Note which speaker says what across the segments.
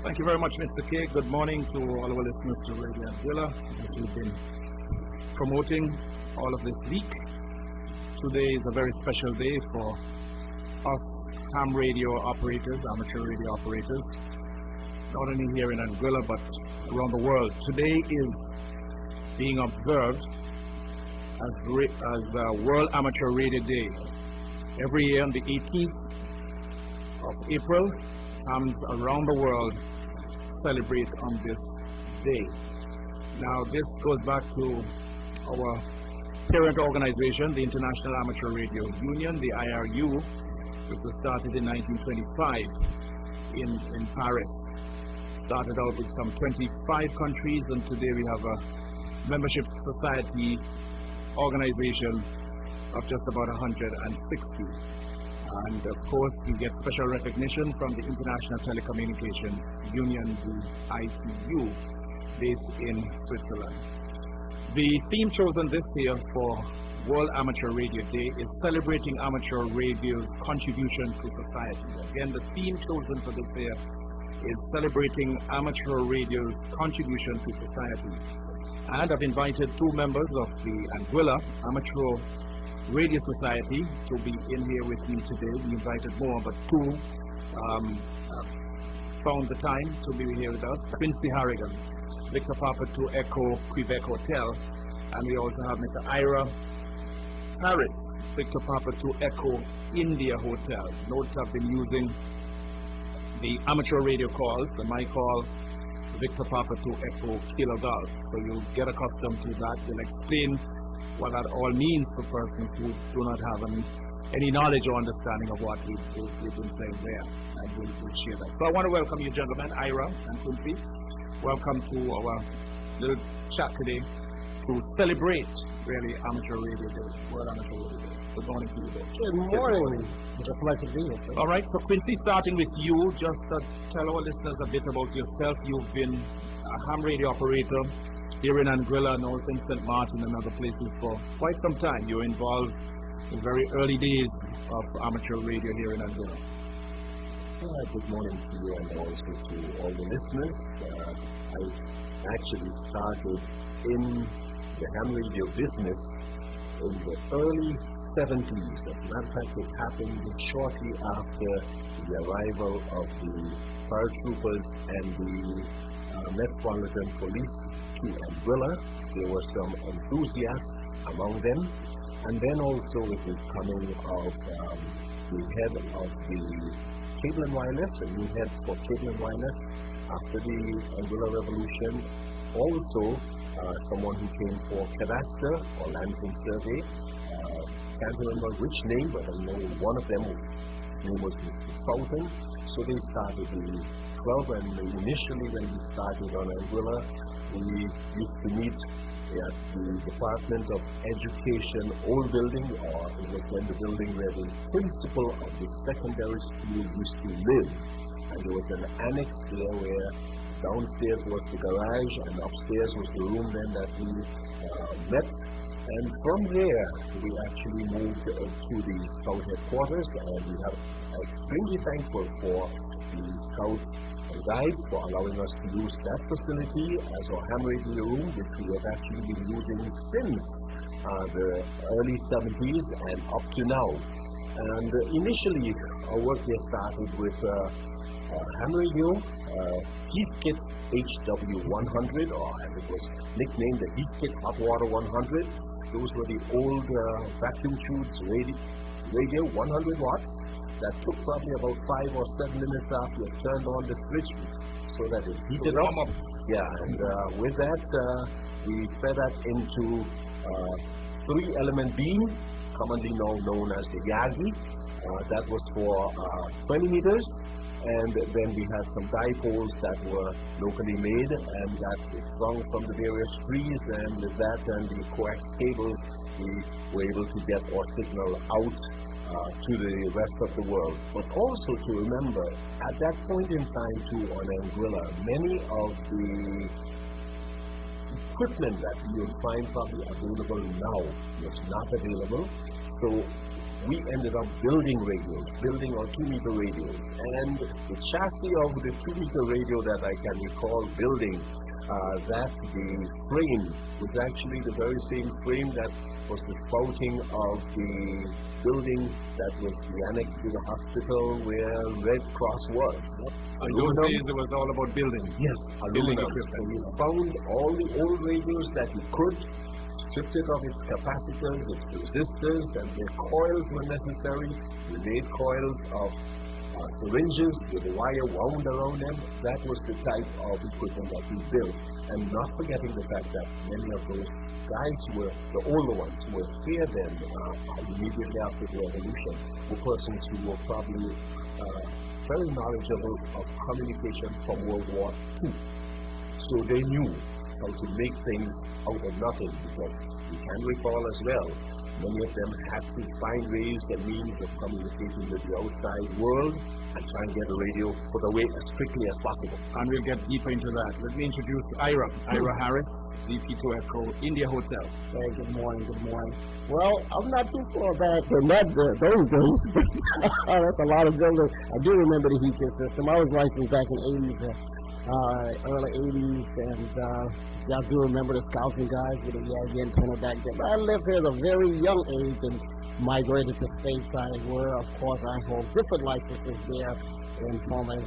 Speaker 1: Thank you very much, Mr. K. Good morning to all our listeners to Radio Anguilla, as we've been promoting all of this week. Today is a very special day for us ham radio operators, amateur radio operators, not only here in Anguilla but around the world. Today is being observed as World Amateur Radio Day. Every year on the 18th of April, hams around the world celebrate on this day. Now, this goes back to our parent organization, the International Amateur Radio Union, the IRU, which was started in 1925 in Paris. Started out with some 25 countries, and today we have a membership society organization of just about 160. And of course, we get special recognition from the International Telecommunications Union, the ITU, based in Switzerland. The theme chosen this year for World Amateur Radio Day is celebrating amateur radio's contribution to society. Again, the theme chosen for this year is celebrating amateur radio's contribution to society. And I've invited two members of the Anguilla Amateur Radio Society to be in here with me today. We invited more, but two found the time to be here with us. Quincy Harrigan, Victor Papa to Echo Quebec Hotel, and we also have Mr. Ira Harris, Victor Papa to Echo India Hotel. Note I've been using the amateur radio calls, and my call Victor Papa to Echo Kilo Golf. So you'll get accustomed to that. We'll explain what that all means for persons who do not have any knowledge or understanding of what we've been saying there, and we'll share that. So I want to welcome you, gentlemen, Ira and Quincy. Welcome to our little chat today to celebrate, really, Amateur Radio Day, World Amateur Radio Day. Good morning to you both.
Speaker 2: Good morning. It's a pleasure to be here.
Speaker 1: All right, so Quincy, starting with you, just tell our listeners a bit about yourself. You've been a ham radio operator here in Anguilla and also in St. Martin and other places for quite some time. You're involved in very early days of amateur radio here in Anguilla.
Speaker 2: Good morning to you and also to all the listeners. I actually started in the ham radio business in the early 70s. As a matter of fact, it happened shortly after the arrival of the paratroopers and the Metropolitan Police to Anguilla. There were some enthusiasts among them, and then also with the coming of the head of the Cable and Wireless, a new head for Cable and Wireless after the Anguilla Revolution. Also, someone who came for cadastre or lands and survey. Can't remember which name, but I know one of them, his name was Mr. Troughton. So they started the club, and initially when we started on Anguilla, we used to meet at the Department of Education old building, or it was then the building where the principal of the secondary school used to live. And there was an annex there where downstairs was the garage and upstairs was the room then that we met. And from there, we actually moved to the Scout headquarters, and we are extremely thankful for the Scout guides for allowing us to use that facility as our ham radio room, which we have actually been using since the early 70s and up to now. And initially, our work here started with ham radio, Heathkit HW100, or as it was nicknamed, the Heathkit Hot Water 100. Those were the old vacuum tubes radio, 100 watts. That took probably about 5 or 7 minutes after you turned on the switch so that it heated up. Yeah, and with that, we fed that into 3-element beam, commonly now known as the Yagi. That was for 20 meters. And then we had some dipoles that were locally made, and that is strung from the various trees, and with that and the coax cables, we were able to get our signal out to the rest of the world. But also to remember, at that point in time too on Anguilla, many of the equipment that you'll find probably available now was not available. So we ended up building radios, building our 2-meter radios. And the chassis of the 2-meter radio that I can recall building, that the frame was actually the very same frame that was the spouting of the building that was the annex to the hospital where Red Cross was.
Speaker 1: So in those days it was all about building.
Speaker 2: Yes,
Speaker 1: Building
Speaker 2: aluminum.
Speaker 1: equipment.
Speaker 2: So we found all the old radios that we could, stripped it of its capacitors, its resistors, and the coils were necessary. We made coils of syringes with a wire wound around them. That was the type of equipment that we built. And not forgetting the fact that many of those guys were, the older ones, who were here then, immediately after the revolution, were persons who were probably very knowledgeable of communication from World War II. So they knew how to make things out of nothing, because we can recall as well, many of them had to find ways and means of communicating with the outside world and try and get a radio put away as quickly as possible.
Speaker 1: And we'll get deeper into that. Let me introduce Ira Harris, VP to Echo India Hotel.
Speaker 3: Hey, good morning, good morning. Well, I'm not too far back from those days, but that's a lot of building. I do remember the heat kit system. I was licensed back in the 80s, early 80s, and y'all do remember the Scouts and guys with the Yagi antenna back then. But I lived here at a very young age and migrated to stateside, where, of course, I hold different licenses there in form as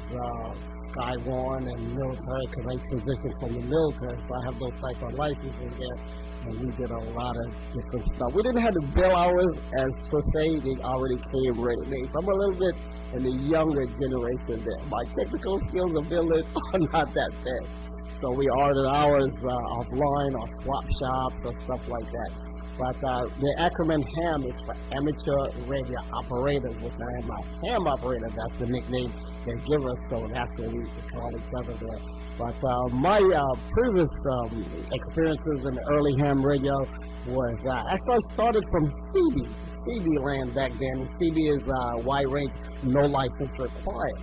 Speaker 3: Sky One and military, because I transitioned from the military, so I have those type of licenses there. And we did a lot of different stuff. We didn't have the bill hours as per se, they already came ready-made. So I'm a little bit in the younger generation there. My technical skills of building are not that bad. So we ordered hours offline or swap shops or stuff like that. But the acronym HAM is for Amateur Radio Operators, which I am a ham operator. That's the nickname they give us, so that's what we call each other there. But my previous experiences in the early ham radio was actually I started from CB land back then. And CB is wide range, no license required.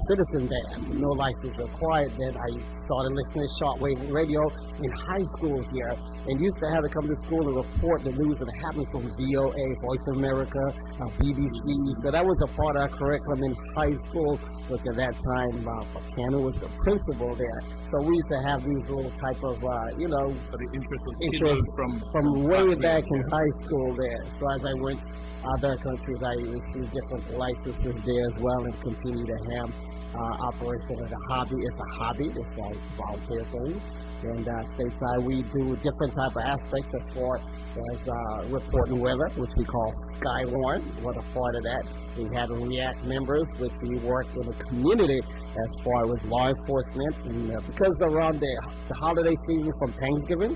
Speaker 3: Citizen band, no license required. Then I started listening to shortwave radio in high school here, and used to have to come to school and report the news that happened from VOA, Voice of America, BBC. So that was a part of our curriculum in high school, which at that time, Buchanan was the principal there. So we used to have these little type of,
Speaker 1: For the interest of skills
Speaker 3: from way back in high school there. So as I went other countries, I received different licenses there as well, and continue to have operation as a hobby. It's a hobby. It's a volunteer thing. And stateside, we do different type of aspects as far as reporting weather, which we call Skywarn. What a part of that. We had REACT members, which we work in the community as far as law enforcement. And because around the holiday season from Thanksgiving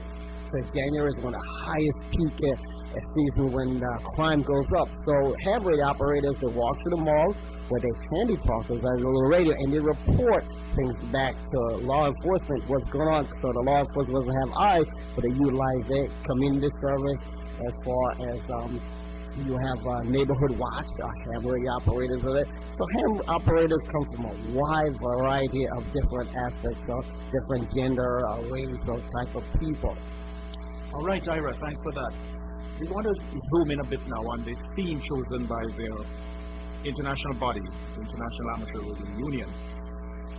Speaker 3: to January is when the highest peak a season when crime goes up. So ham radio operators that walk through the mall where they handy talkers on a little radio, and they report things back to law enforcement, what's going on. So the law enforcement doesn't have eyes, but they utilize their community service as far as you have neighborhood watch, ham radio operators are there. So ham operators come from a wide variety of different aspects of different gender, race, or type of people.
Speaker 1: All right, Ira, thanks for that. We want to zoom in a bit now on the theme chosen by their international body, the International Amateur Radio Union,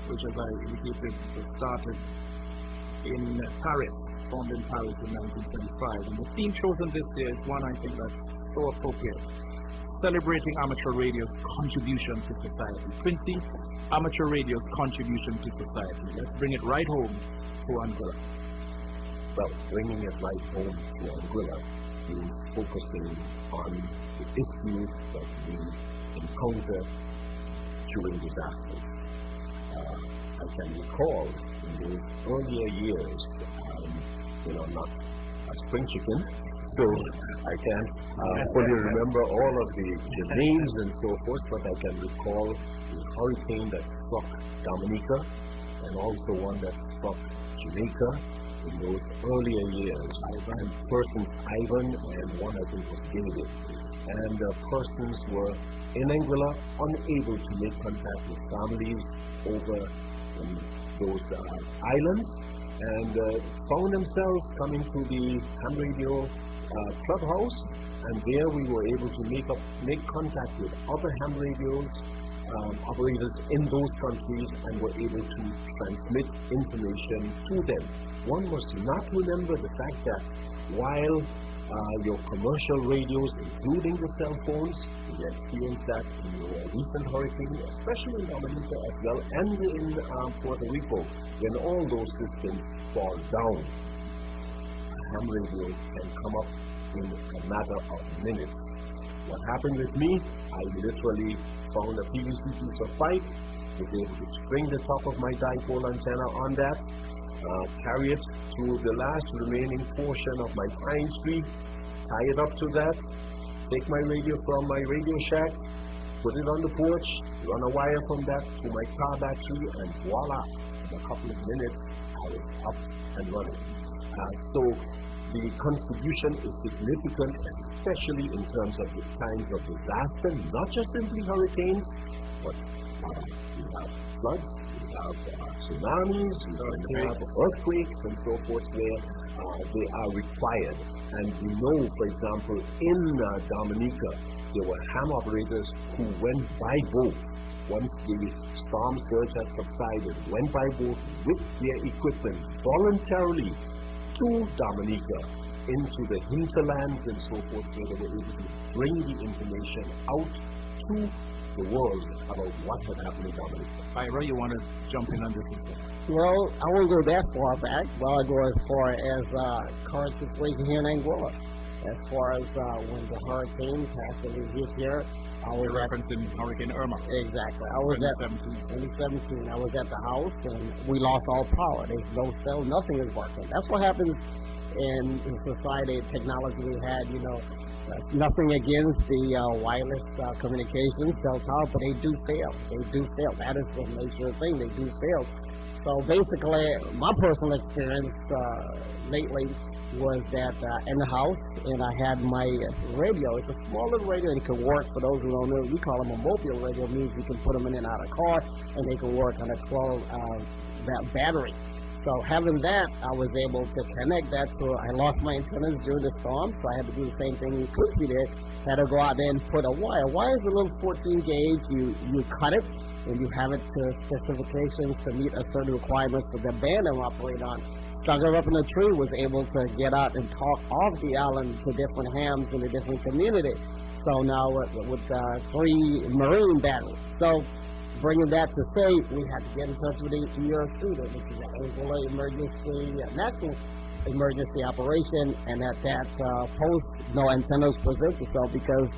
Speaker 1: which, as I indicated, was started in Paris, formed in Paris in 1925. And the theme chosen this year is one I think that's so appropriate: celebrating amateur radio's contribution to society. Quincy, amateur radio's contribution to society. Let's bring it right home to Anguilla.
Speaker 2: Well, bringing it right home to Anguilla means focusing on the issues that we encounter during disasters. I can recall in those earlier years, I'm not a spring chicken, so I can't fully remember all of the names and so forth, but I can recall the hurricane that struck Dominica and also one that struck Jamaica in those earlier years. And persons, Ivan, and one I think was David. And persons were in Anguilla unable to make contact with families over in those islands and found themselves coming to the ham radio clubhouse, and there we were able to make contact with other ham radios operators in those countries, and were able to transmit information to them. One must not remember the fact that while your commercial radios, including the cell phones, we experienced that in your recent hurricane, especially in Dominica as well, and in Puerto Rico, when all those systems fall down, a ham radio can come up in a matter of minutes. What happened with me, I literally found a PVC piece of pipe, was able to string the top of my dipole antenna on that, carry it to the last remaining portion of my pine tree, tie it up to that, take my radio from my Radio Shack, put it on the porch, run a wire from that to my car battery, and voila, in a couple of minutes, I was up and running. So the contribution is significant, especially in terms of the times of disaster, not just simply hurricanes, but we have floods, we have tsunamis, we have earthquakes and so forth, where they are required. And we know, for example, in Dominica, there were ham operators who went by boat once the storm surge had subsided, went by boat with their equipment voluntarily to Dominica, into the hinterlands and so forth, where they were able to bring the information out to the world about what had happened in Dominica.
Speaker 1: Ira, you want to jump in on this as well?
Speaker 3: Well, I won't go that far back, but I'll go as far as current situation here in Angola. As far as when the hurricane actually hit here, I was
Speaker 1: referencing Hurricane Irma.
Speaker 3: Exactly. I was 2017. I was at the house, and we lost all power. There's no cell, nothing is working. That's what happens in the society, technology we had, you know. That's nothing against the wireless communications, cell tower, but they do fail. They do fail. That is the nature of the thing. They do fail. So basically, my personal experience lately was that in the house, and I had my radio. It's a small little radio, and it can work. For those who don't know, we call them a mobile radio. It means you can put them in and out of a car, and they can work on a 12 battery. So having that, I was able to connect that to, I lost my antennas during the storm, so I had to do the same thing Quincy did. Had to go out there and put a wire. Wire is a little 14 gauge. You cut it, and you have it to specifications to meet a certain requirement for the band I'm operating on. Stuck it up in a tree, was able to get out and talk off the island to different hams in a different community. So now with 3 marine batteries. So bringing that to say, we had to get in touch with the ERC, which is the Angola Emergency, National Emergency Operation, and at that post, no antennas presented itself because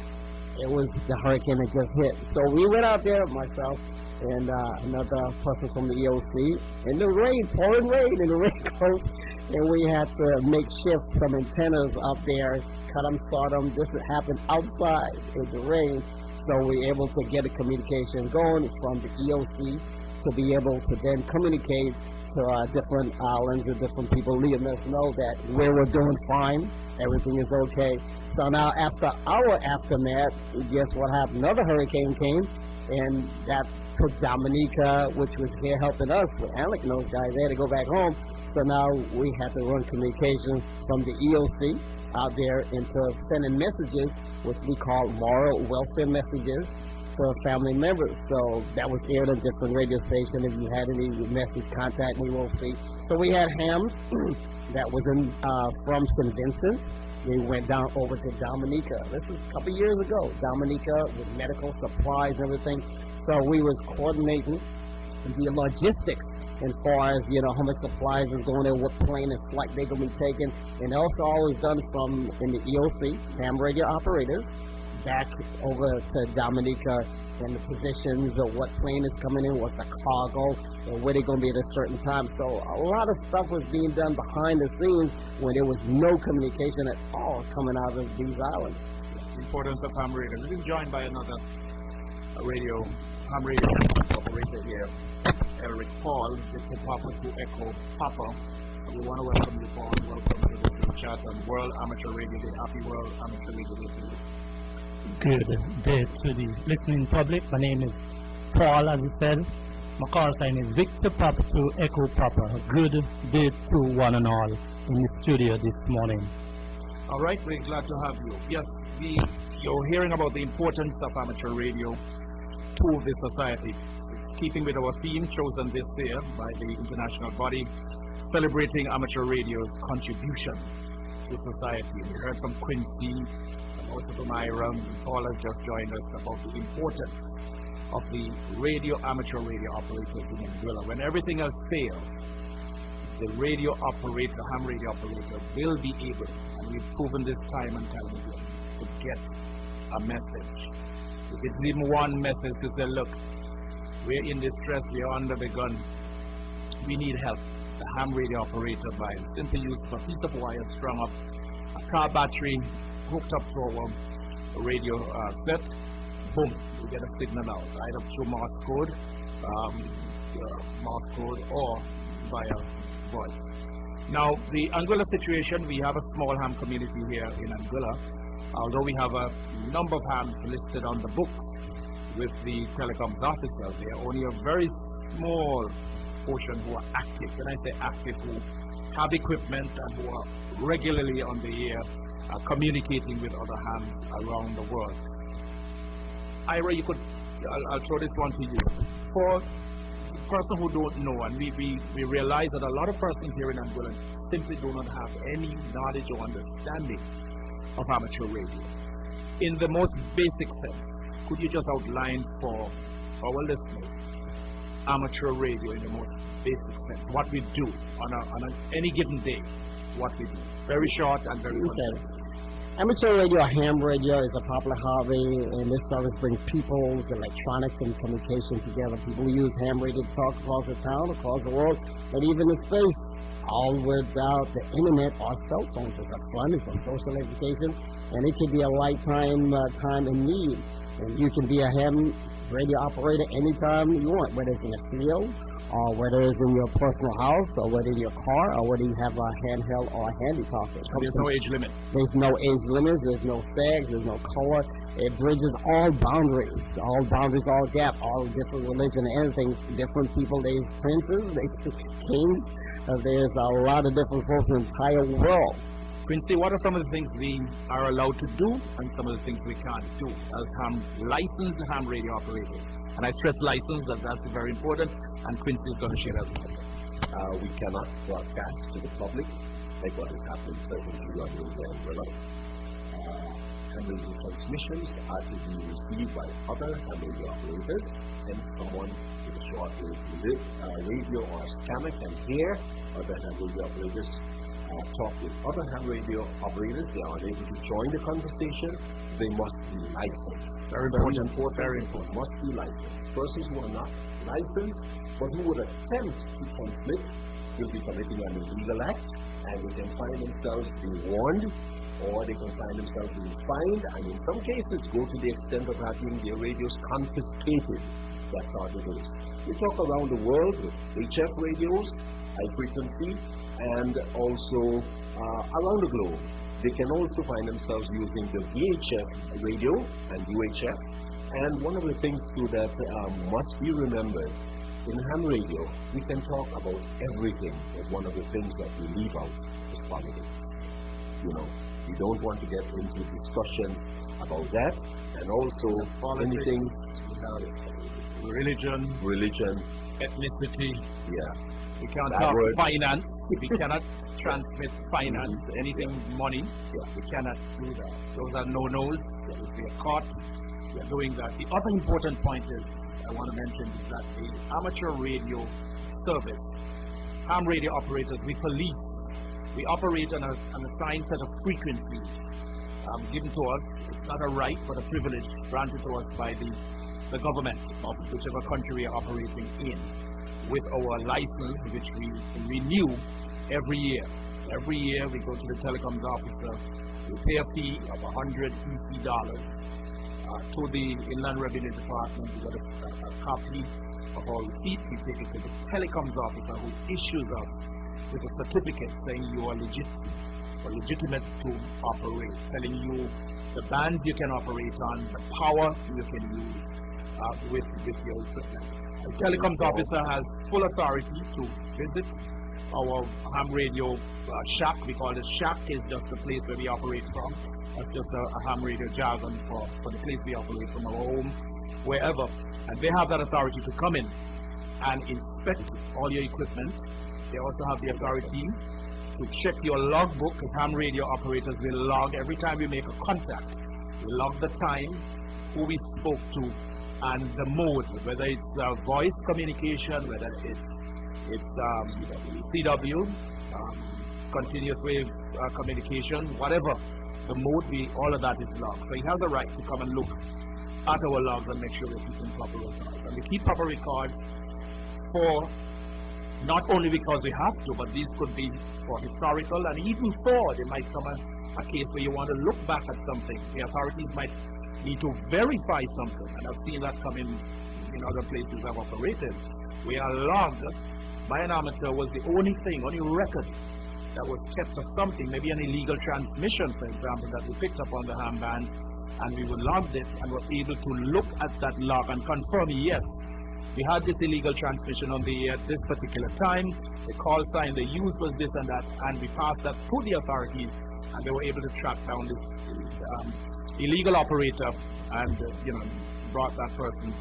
Speaker 3: it was the hurricane that just hit. So we went out there, myself and another person from the EOC, in the rain, pouring rain, in the raincoat, and we had to makeshift some antennas up there, cut them, saw them. This happened outside in the rain. So we were able to get a communication going from the EOC to be able to then communicate to different islands and different people, letting us know that we were doing fine, everything is okay. So now after our aftermath, guess what happened? Another hurricane came, and that took Dominica, which was here helping us with Alec and those guys. They had to go back home. So now we had to run communication from the EOC out there into sending messages, which we call moral welfare messages, to family members. So that was aired on different radio stations. If you had any message, contact me, we'll see. So we had hams that was in from St. Vincent. We went down over to Dominica. This was a couple years ago. Dominica with medical supplies and everything. So we was coordinating the logistics as far as, you know, how much supplies is going there, what plane and flight they're going to be taking. And also always done from in the EOC, ham radio operators, back over to Dominica and the positions of what plane is coming in, what's the cargo, and where they're going to be at a certain time. So a lot of stuff was being done behind the scenes when there was no communication at all coming out of these islands.
Speaker 1: The importance of ham radio. We've been joined by another ham radio operator here, Eric Paul, Victor Papa to Echo Papa. So we want to welcome you, Paul. Welcome to this chat on World Amateur Radio Day. Happy World Amateur Radio Day to you.
Speaker 4: Good day to the listening public. My name is Paul, as you said, My call sign is Victor Papa to Echo Papa. Good day to one and all in the studio this morning.
Speaker 1: All right, we're glad to have you. Yes, you're hearing about the importance of amateur radio to the society. It's keeping with our theme chosen this year by the international body, celebrating amateur radio's contribution to society. We heard from Quincy, and also from Ira, Paul has just joined us about the importance of the amateur radio operators in Anguilla. When everything else fails, the radio operator, ham radio operator, will be able, and we've proven this time and time again, to get a message. If it's even one message to say, look, we're in distress, we're under the gun, we need help. The ham radio operator, by the simple use of a piece of wire strung up, a car battery hooked up to our radio set, boom, we get a signal out, either through Morse code or via voice. Now, the Anguilla situation, we have a small ham community here in Anguilla, although we have a number of hams listed on the books with the telecoms officer. They are only a very small portion who are active. When I say active, who have equipment and who are regularly on the air communicating with other hams around the world. Ira, I'll throw this one to you. For the person who don't know, and we realize that a lot of persons here in Anguilla simply do not have any knowledge or understanding of amateur radio. In the most basic sense, could you just outline for our listeners amateur radio in the most basic sense, what we do on any given day, what we do? Very short and very concise.
Speaker 3: Amateur radio, or ham radio, is a popular hobby, and this service brings people's electronics and communication together. People use ham radio to talk across the town, across the world, and even in space, all without the internet or cell phones. It's a fun, it's a social education, and it can be a lifetime time in need. And you can be a ham radio operator anytime you want, whether it's in the field, or whether it's in your personal house, or whether in your car, or whether you have a handheld or a handy talker.
Speaker 1: There's no age limit.
Speaker 3: There's no age limits, there's no sex, there's no color. It bridges all boundaries, all gaps, all different religion and anything. Different people, there's princes, there's kings, there's a lot of different folks in the entire world.
Speaker 1: Quincy, what are some of the things we are allowed to do and some of the things we can't do as licensed ham radio operators? And I stress license, that's very important, and Quincy is going to share that with you.
Speaker 2: We cannot broadcast to the public like what is happening presently on the Anguilla. Ham radio transmissions are to be received by other ham radio operators, and someone with a shortwave radio or scanner can hear other ham radio operators talk with other ham radio operators. They are unable to join the conversation. They must be licensed.
Speaker 1: Very important.
Speaker 2: Very important. Must be licensed. Persons who are not licensed, but who would attempt to transmit, will be committing an illegal act, and they can find themselves being warned, or they can find themselves being fined, and in some cases go to the extent of having their radios confiscated. That's how it is. We talk around the world with HF radios, high frequency, and also around the globe. They can also find themselves using the VHF radio and UHF. And one of the things too that must be remembered, in ham radio, we can talk about everything, but one of the things that we leave out is politics. You know, we don't want to get into discussions about that, and also
Speaker 1: politics,
Speaker 2: anything, religion,
Speaker 1: ethnicity.
Speaker 2: Yeah.
Speaker 1: We can't
Speaker 2: Bad
Speaker 1: talk
Speaker 2: words.
Speaker 1: finance. We cannot transmit finance, anything money. We cannot do that. Those are no-nos. If we are caught, we are doing that. The other important point is, I want to mention, is that the amateur radio service, ham radio operators, we police. We operate on an assigned set of frequencies given to us. It's not a right, but a privilege granted to us by the government of whichever country we are operating in, with our license, which we renew every year. Every year we go to the telecoms officer, we pay a fee of $100 EC to the Inland Revenue Department. We get a copy of our receipt. We take it to the telecoms officer, who issues us with a certificate saying you are legitimate to operate, telling you the bands you can operate on, the power you can use with your equipment. The telecoms officer has full authority to visit our ham radio shack. We call it shack. Is just the place where we operate from. That's just a ham radio jargon for the place we operate from, our home, wherever. And they have that authority to come in and inspect all your equipment. They also have the authority to check your logbook, because ham radio operators will log every time we make a contact. We log the time, who we spoke to, and the mode, whether it's voice communication, whether it's CW, continuous wave communication, whatever the mode, all of that is logged. So he has a right to come and look at our logs and make sure we're keeping proper records. And we keep proper records for not only because we have to, but these could be for historical, and even for, there might come a case where you want to look back at something. The authorities might need to verify something, and I've seen that come in other places I've operated. We are logged by an amateur was the only record that was kept of something, maybe an illegal transmission, for example, that we picked up on the ham bands, and we were logged it and were able to look at that log and confirm, yes, we had this illegal transmission on the air at this particular time, the call sign they used was this and that, and we passed that to the authorities, and they were able to track down this illegal operator and brought that person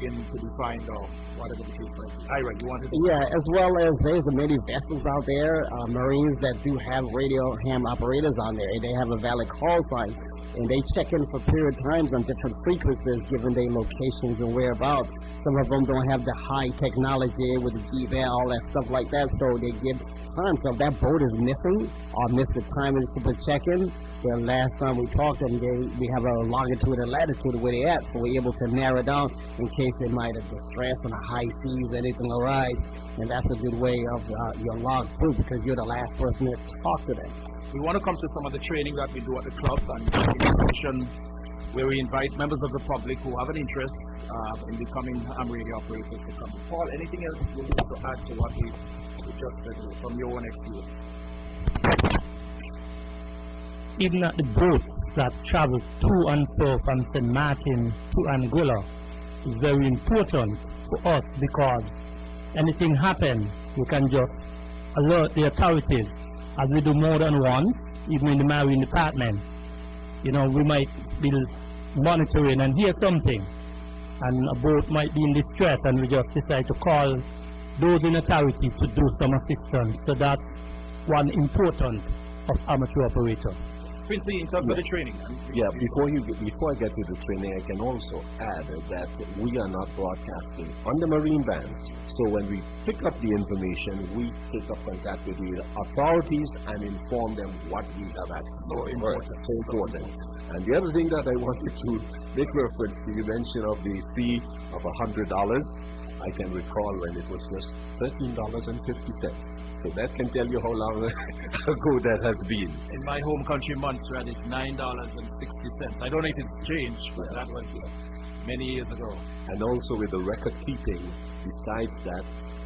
Speaker 1: in to be fined or whatever the case might be. Ira, you wanted to say something?
Speaker 3: As well as there's many vessels out there, Marines that do have radio ham operators on there, and they have a valid call sign, and they check in for period times on different frequencies given their locations and whereabouts. Some of them don't have the high technology with the G-band, all that stuff like that, so they give time. So if that boat is missing or missed the time it's supposed to check in, the last time we talked to them, we have a longitude and latitude of where they're at, so we're able to narrow down in case they might have distress on the high seas, anything arise, and that's a good way of your log too, because you're the last person to talk to them.
Speaker 1: We want to come to some of the training that we do at the club and information where we invite members of the public who have an interest in becoming ham radio operators to come. Paul, anything else you would like to add to what we just said from your own experience?
Speaker 4: Even at the boats that travel to and fro from St. Martin to Anguilla is very important for us, because anything happen, we can just alert the authorities, as we do more than once, even in the marine department. We might be monitoring and hear something, and a boat might be in distress, and we just decide to call those in authority to do some assistance. So that's one important of amateur operator.
Speaker 1: Quincy, in terms of the training.
Speaker 2: Before I get to the training, I can also add that we are not broadcasting on the marine bands. So when we pick up the information, we take up contact with the authorities and inform them what we have as so important. And the other thing that I wanted to make reference to, you mentioned of the fee of $100. I can recall when it was just $13.50. So that can tell you how long ago that has been.
Speaker 1: In my home country, Montserrat, it's $9.60. I don't know if it's changed, but that was many years ago.
Speaker 2: And also with the record keeping, besides that,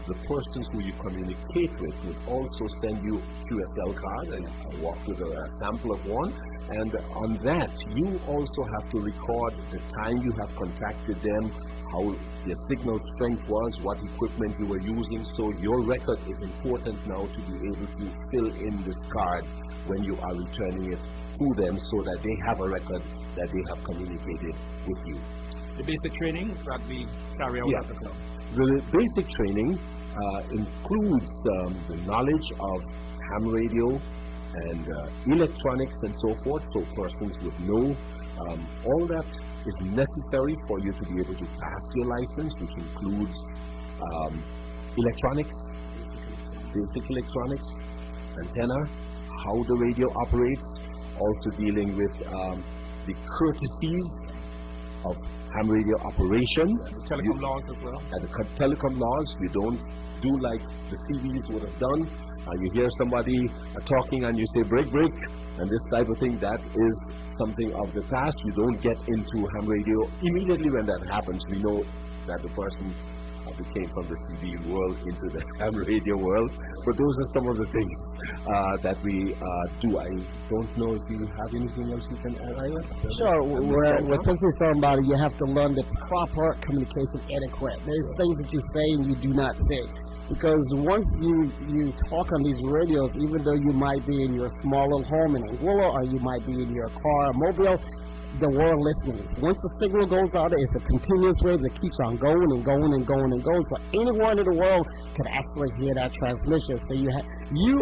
Speaker 2: the persons who you communicate with will also send you QSL card, and I walk with a sample of one. And on that, you also have to record the time you have contacted them, how their signal strength was, what equipment you were using. So your record is important now to be able to fill in this card when you are returning it to them, so that they have a record that they have communicated with you.
Speaker 1: The basic training that we carry out at the club.
Speaker 2: The basic training includes the knowledge of ham radio and electronics and so forth, so persons would know all that is necessary for you to be able to pass your license, which includes electronics, basic electronics, antenna, how the radio operates, also dealing with the courtesies of ham radio operation.
Speaker 1: And the telecom laws as well.
Speaker 2: And the telecom laws, we don't do like the CVs would have done. You hear somebody talking and you say break, break, and this type of thing, that is something of the past. You don't get into ham radio immediately when that happens. We know that the person we came from the CD world into the ham radio world. But those are some of the things that we do. I don't know if you have anything else you can add, Ira?
Speaker 3: Sure. When Quincy's talking about it, you have to learn the proper communication etiquette. There's things that you say and you do not say. Because once you talk on these radios, even though you might be in your small little home in Anguilla or you might be in your car or mobile, the world listening. Once the signal goes out, it's a continuous wave that keeps on going and going and going and going. So anyone in the world can actually hear that transmission. So you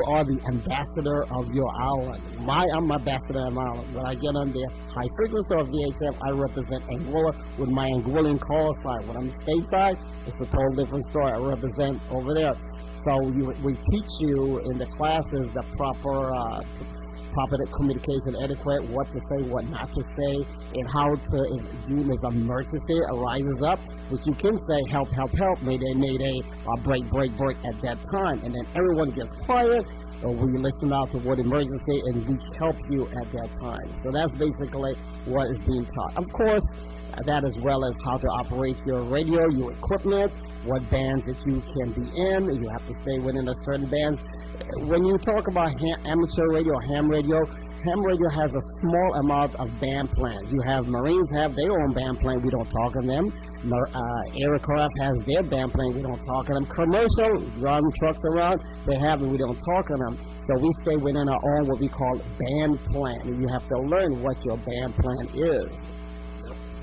Speaker 3: are the ambassador of your island. I'm ambassador of my island. When I get on the high frequency of VHF, I represent Anguilla with my Anguillan call sign. When I'm stateside, it's a total different story. I represent over there. So we teach you in the classes the proper communication etiquette, what to say, what not to say, and how to, if an emergency arises up, which you can say, help, help, help, mayday, mayday, or break, break, break at that time. And then everyone gets quiet, or we listen out to what emergency, and we help you at that time. So that's basically what is being taught. Of course, that as well as how to operate your radio, your equipment, what bands that you can be in. You have to stay within a certain bands. When you talk about amateur radio or ham radio has a small amount of band plan. You have Marines have their own band plan. We don't talk on them. Aircraft has their band plan. We don't talk on them. Commercial, run trucks around, they have it. We don't talk on them. So we stay within our own what we call band plan. And you have to learn what your band plan is.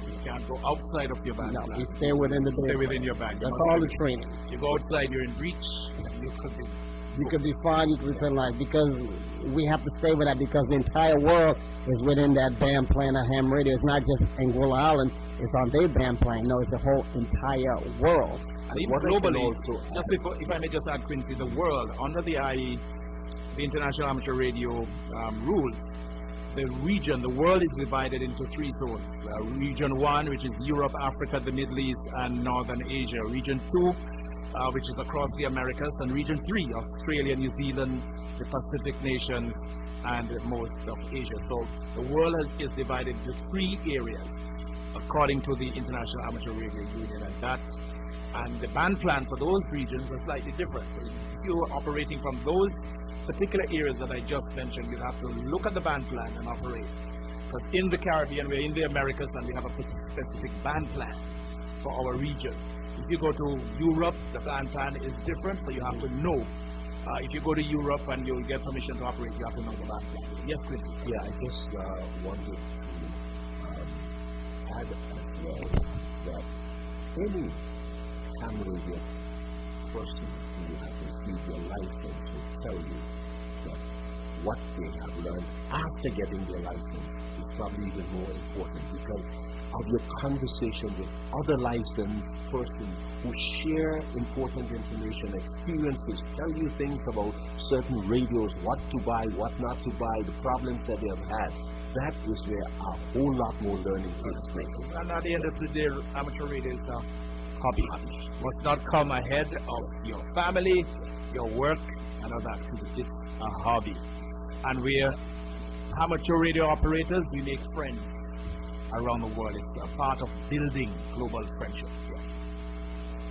Speaker 1: You can't go outside of your band plan.
Speaker 3: You stay within the band
Speaker 1: Stay
Speaker 3: plan.
Speaker 1: within your band.
Speaker 3: That's all the training.
Speaker 1: You go outside, you're in breach.
Speaker 3: You could be fine, you could be penalized, because we have to stay with that, because the entire world is within that band plan of ham radio. It's not just Anguilla Island, it's on their band plan. No, it's the whole entire world.
Speaker 1: And even globally, just before, if I may just add, Quincy, the world, under the IE, the International Amateur Radio rules, the region, the world is divided into 3 zones. Region 1, which is Europe, Africa, the Middle East, and Northern Asia. Region 2, which is across the Americas, and Region 3, Australia, New Zealand, the Pacific nations, and most of Asia. So the world is divided into 3 areas, according to the International Amateur Radio Union, and the band plan for those regions are slightly different. So if you're operating from those particular areas that I just mentioned, you have to look at the band plan and operate. Because in the Caribbean, we're in the Americas, and we have a specific band plan for our region. If you go to Europe, the band plan is different, so you have to know. If you go to Europe and you'll get permission to operate, you have to know the band plan. Yes, Quincy?
Speaker 2: Yeah, I just wanted to add as well that any ham radio person who has received their license will tell you that what they have learned after getting their license is probably even more important, because of your conversation with other licensed persons who share important information, experiences, tell you things about certain radios, what to buy, what not to buy, the problems that they have had. That is where a whole lot more learning takes place.
Speaker 1: And at the end of the day, amateur radio is a hobby. Must not come ahead of your family, your work, and all that. It's a hobby. And we're amateur radio operators, we make friends around the world. It's a part of building global friendship.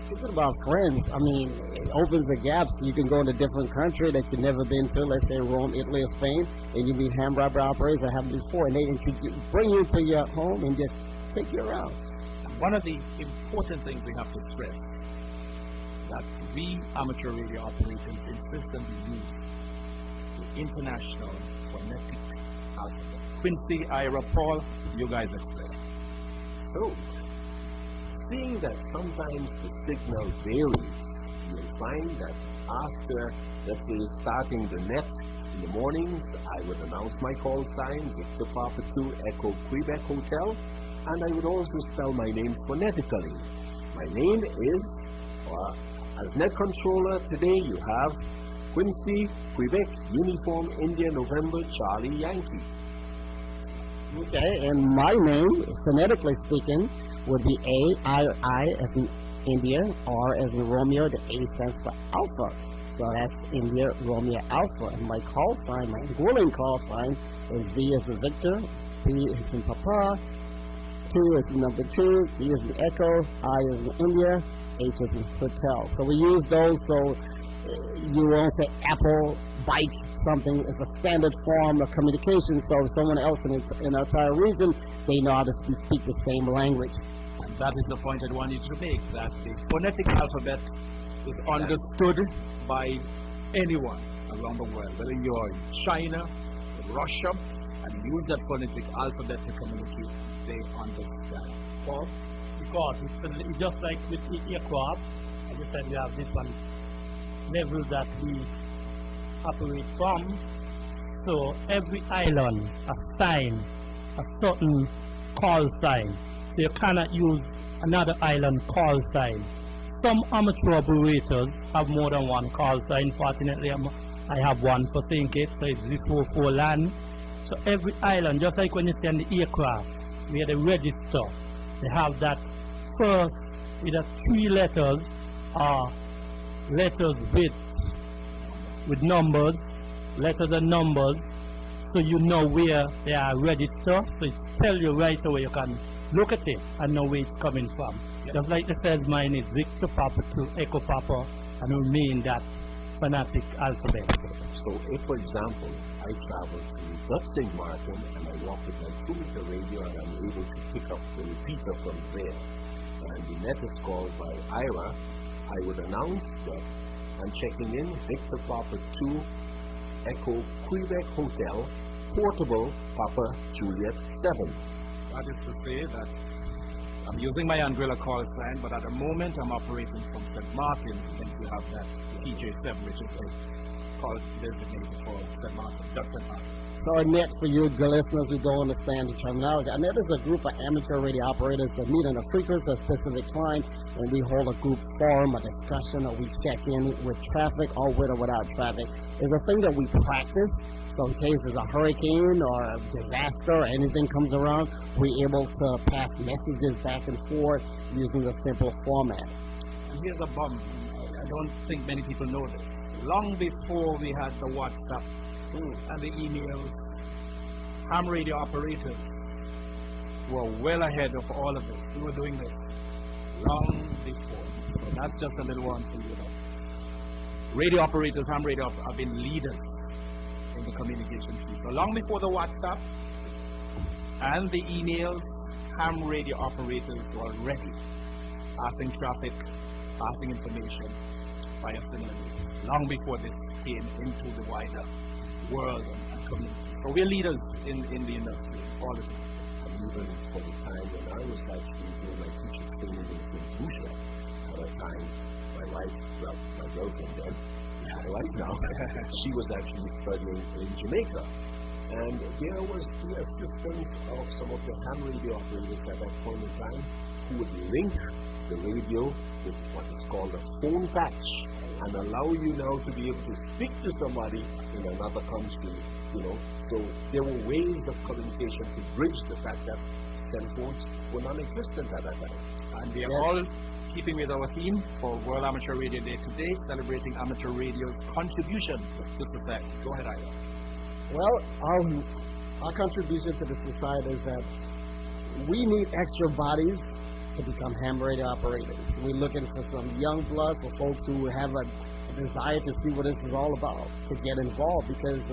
Speaker 3: Thinking about friends, I mean, it opens the gaps. You can go in a different country that you've never been to, let's say Rome, Italy, or Spain, and you meet ham radio operators that haven't before, and they bring you to your home and just take you around.
Speaker 1: One of the important things we have to stress that we amateur radio operators insist on we use the international phonetic alphabet. Quincy, Ira, Paul, you guys explain.
Speaker 2: So, seeing that sometimes the signal varies, you'll find that after, let's say, starting the net in the mornings, I would announce my call sign, Victor Papa 2 Echo Quebec Hotel, and I would also spell my name phonetically. My name is, as net controller today, you have Quincy, Quebec, Uniform, India, November, Charlie, Yankee.
Speaker 3: Okay, and my name, phonetically speaking, would be A-I as in India, R as in Romeo, the A stands for Alpha. So that's India, Romeo, Alpha. And my call sign, my Anguillan call sign, is V as in Victor, P as in Papa, 2 is in number 2, B as in Echo, I as in India, H is in hotel. So we use those so you won't say apple, bike, something. It's a standard form of communication. So if someone else in our entire region, they know how to speak the same language.
Speaker 1: And that is the point I want you to make, that the phonetic alphabet is understood by anyone around the world, whether you're in China, in Russia, and use that phonetic alphabet to communicate, they understand.
Speaker 4: Well, because it's just like with the aircraft, as you said, we have different levels that we operate from. So every island assign a certain call sign. So you cannot use another island call sign. Some amateur operators have more than one call sign. Fortunately, I have one for St. Kitts, so it's 044 land. So every island, just like when you see on the aircraft, where they register, they have that first either 3 letters or letters with numbers, letters and numbers, so you know where they are registered. So it tells you right away, you can look at it and know where it's coming from. Yep. Just like it says mine is Victor Papa to Echo Papa and remain that phonetic alphabet.
Speaker 2: So if, for example, I travel to St. Martin and I walk with my 2-meter radio and I'm able to pick up the repeater from there, and the net is called by IRA, I would announce that I'm checking in Victor Papa 2 Echo Quebec Hotel, Portable Papa Juliet 7.
Speaker 1: That is to say that I'm using my Anguilla call sign, but at the moment I'm operating from St. Martin's, and you have that PJ7, which is the call designated for St. Martin, St. Martin.
Speaker 3: So Annette, for you good listeners who don't understand the terminology, Annette is a group of amateur radio operators that meet on a frequency of a specific time, and we hold a group forum, a discussion, or we check in with traffic or with or without traffic. It's a thing that we practice. So in case there's a hurricane or a disaster or anything comes around, we're able to pass messages back and forth using the simple format.
Speaker 1: And here's a bomb. I don't think many people know this. Long before we had the WhatsApp and the emails, ham radio operators were well ahead of all of this. We were doing this long before. So that's just a little one for you. Radio operators, ham radio have been leaders in the communication field. So long before the WhatsApp and the emails, ham radio operators were ready, passing traffic, passing information via similar means, long before this came into the wider world and community. So we're leaders in the industry, all of it.
Speaker 2: And even for the time when I was actually doing my teaching training in St. Lucia, at a time, my wife, well, my girlfriend then, my wife now, she was actually studying in Jamaica. And there was the assistance of some of the ham radio operators at that point in time who would link the radio with what is called a phone patch and allow you now to be able to speak to somebody in another country, you know. So there were ways of communication to bridge the fact that cell phones were non-existent at that time.
Speaker 1: And we are all keeping with our theme for World Amateur Radio Day today, celebrating amateur radio's contribution to society. Go ahead, Ira.
Speaker 3: Well, our contribution to the society is that we need extra bodies to become ham radio operators. We're looking for some young blood, for folks who have a desire to see what this is all about, to get involved, because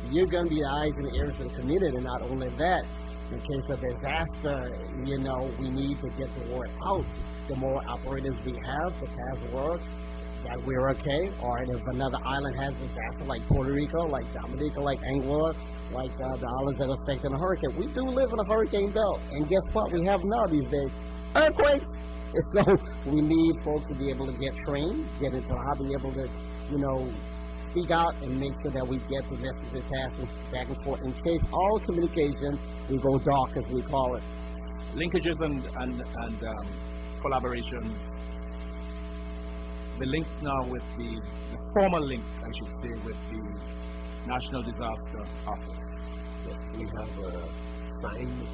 Speaker 3: you're going to be the eyes and ears of the community. And not only that, in case of disaster, you know, we need to get the word out. The more operators we have to pass the word that we're okay, or if another island has disaster like Puerto Rico, like Dominica, like Anguilla, like the islands that are affected in a hurricane. We do live in a hurricane belt, and guess what we have now these days? Earthquakes! So we need folks to be able to get trained, get into how to be able to, you know, speak out and make sure that we get the messages passing back and forth. In case all communication will go dark, as we call it.
Speaker 1: Linkages and collaborations. The link now with the formal link, I should say, with the National Disaster Office.
Speaker 2: Yes, we have a signed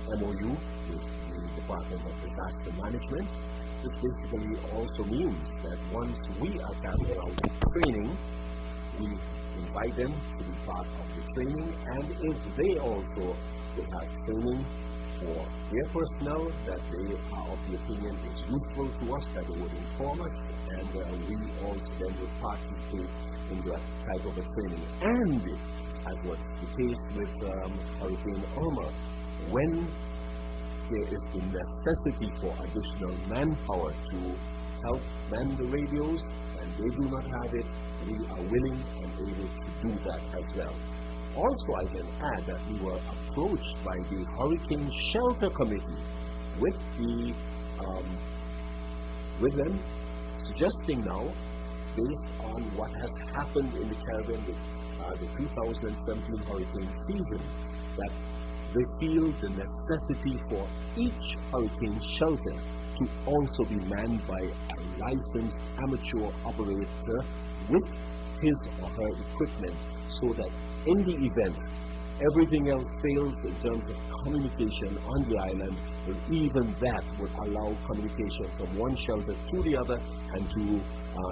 Speaker 2: MOU with the Department of Disaster Management, which basically also means that once we are carrying out training, we invite them to be part of the training, and if they also will have training for their personnel that they are of the opinion it's useful to us, that they would inform us, and we also then would participate in that type of a training. And as was the case with Hurricane Irma, when there is the necessity for additional manpower to help man the radios, and they do not have it, we are willing and able to do that as well. Also, I can add that we were approached by the Hurricane Shelter Committee with them suggesting now, based on what has happened in the Caribbean with the 2017 hurricane season, that they feel the necessity for each hurricane shelter to also be manned by a licensed amateur operator with his or her equipment, so that in the event everything else fails in terms of communication on the island, well, even that would allow communication from one shelter to the other and to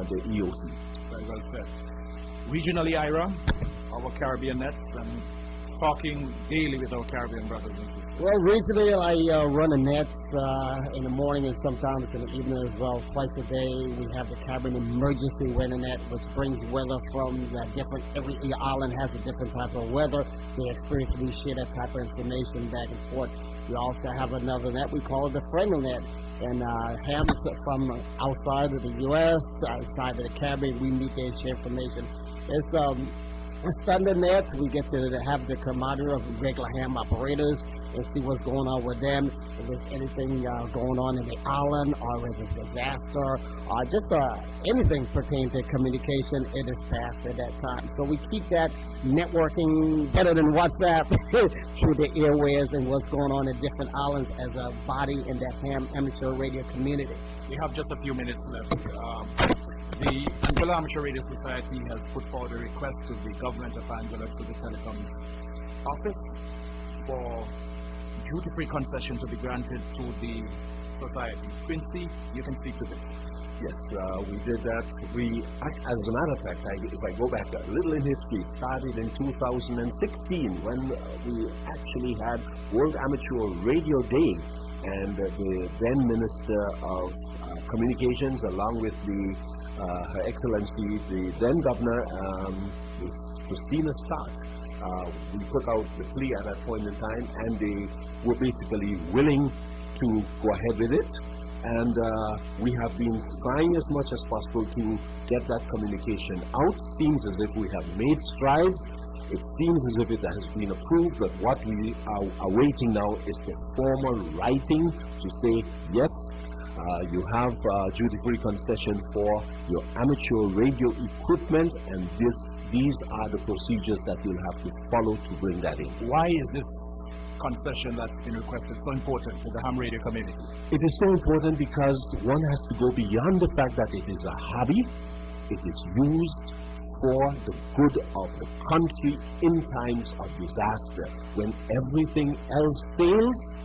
Speaker 2: the EOC.
Speaker 1: Very well said. Regionally, Ira, our Caribbean nets, and talking daily with our Caribbean brothers and sisters.
Speaker 3: Well, regionally, I run the nets in the morning and sometimes in the evening as well. Twice a day, we have the Caribbean Emergency Weather Net, which brings weather from the different, every island has a different type of weather. They experience, we share that type of information back and forth. We also have another net, we call it the Friendly Net. And hams from outside of the U.S., outside of the Caribbean, we meet there and share information. It's a standard net. We get to have the camaraderie of regular ham operators and see what's going on with them. If there's anything going on in the island, or if it's a disaster, or just anything pertaining to communication, it is passed at that time. So we keep that networking better than WhatsApp through the airways and what's going on in different islands as a body in that ham amateur radio community.
Speaker 1: We have just a few minutes left. The Anguilla Amateur Radio Society has put forward a request to the government of Anguilla through the Telecoms Office for duty-free concession to be granted to the society. Quincy, you can speak to this.
Speaker 2: Yes, we did that. As a matter of fact, if I go back a little in history, it started in 2016 when we actually had World Amateur Radio Day, and the then Minister of Communications, along with Her Excellency, the then Governor, Ms. Christina Stark, we put out the plea at that point in time, and they were basically willing to go ahead with it. And we have been trying as much as possible to get that communication out. Seems as if we have made strides. It seems as if it has been approved, but what we are awaiting now is the formal writing to say, yes, you have duty-free concession for your amateur radio equipment, and these are the procedures that you'll have to follow to bring that in.
Speaker 1: Why is this concession that's been requested so important to the ham radio community?
Speaker 2: It is so important because one has to go beyond the fact that it is a hobby. It is used for the good of the country in times of disaster. When everything else fails,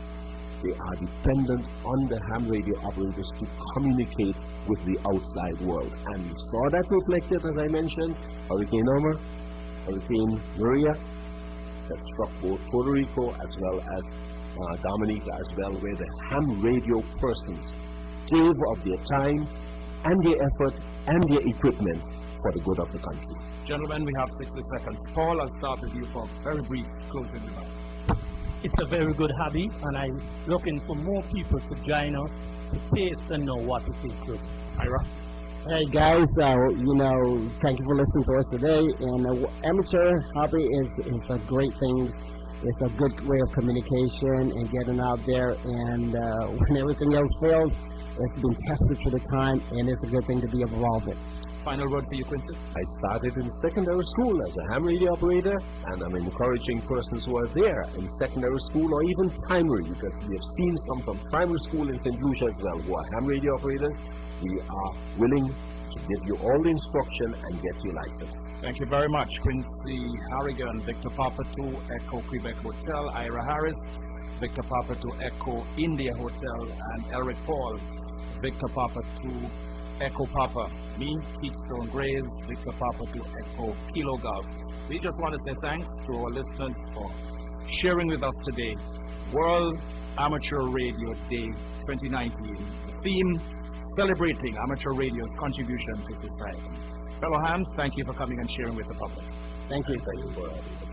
Speaker 2: they are dependent on the ham radio operators to communicate with the outside world. And we saw that reflected, as I mentioned, Hurricane Irma, Hurricane Maria, that struck both Puerto Rico as well as Dominica as well, where the ham radio persons gave of their time and their effort and their equipment for the good of the country.
Speaker 1: Gentlemen, we have 60 seconds. Paul, I'll start with you for a very brief closing remark.
Speaker 4: It's a very good hobby, and I'm looking for more people to join us to taste and know what it is good.
Speaker 1: Ira?
Speaker 3: Hey guys, thank you for listening to us today. And amateur hobby is a great thing. It's a good way of communication and getting out there. And when everything else fails, it's been tested for the time, and it's a good thing to be involved in.
Speaker 1: Final word for you, Quincy.
Speaker 2: I started in secondary school as a ham radio operator, and I'm encouraging persons who are there in secondary school or even primary, because we have seen some from primary school in St. Lucia as well who are ham radio operators. We are willing to give you all the instruction and get you licensed.
Speaker 1: Thank you very much. Quincy Harrigan, Victor Papa to Echo Quebec Hotel, Ira Harris, Victor Papa to Echo India Hotel, and Elric Paul, Victor Papa to Echo Papa. Me, Keystone Graves, Victor Papa to Echo Kilo Golf. We just want to say thanks to our listeners for sharing with us today. World Amateur Radio Day 2019. The theme, celebrating amateur radio's contribution to society. Fellow hams, thank you for coming and sharing with the public.
Speaker 3: Thank you.
Speaker 2: Thank you for having us.